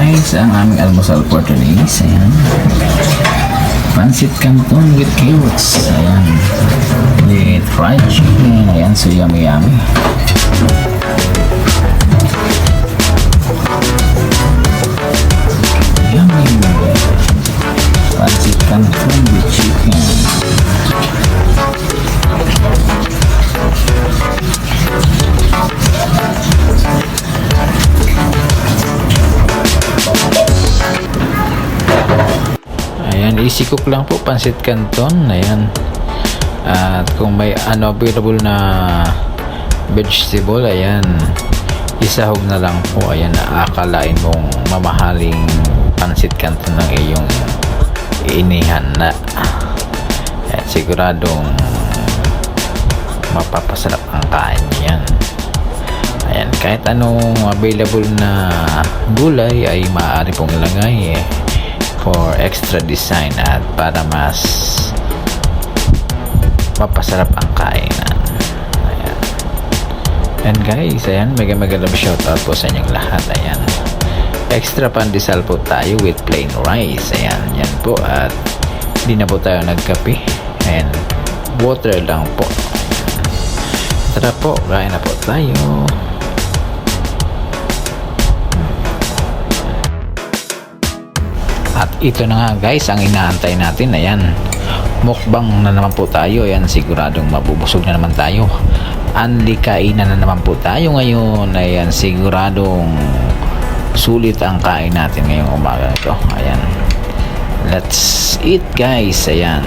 guys, ang aming almusal for today. Ayan. Pancit canton with carrots. Ayan. With fried chicken. Ayan, so yummy yummy. Yummy. Pancit canton with chicken. Ayan, easy cook lang po, pancit canton. Ayan. At kung may available na vegetable, ayan, isahog na lang po. Ayan, akalain mong mamahaling pancit canton ng iyong inihan na. Ayan, siguradong mapapasarap ang kain niyan. Ayan, kahit anong available na gulay ay maaari pong ilagay for extra design at para mas mapasarap ang kainan. Ayan. And guys, ayan, mega love shoutout po sa inyong lahat. Ayan, extra pandesal po tayo with plain rice. Ayan, yan po. At hindi na po tayo nagkape, and water lang po. Tara po, kain na po tayo. At ito na nga guys ang inaantay natin. Ayan, mukbang na naman po tayo. Ayan, siguradong mabubusog na naman tayo. Anli kainan na naman po tayo ngayon. Ayan, siguradong sulit ang kain natin ngayong umaga ito. Ayan, let's eat guys. Ayan.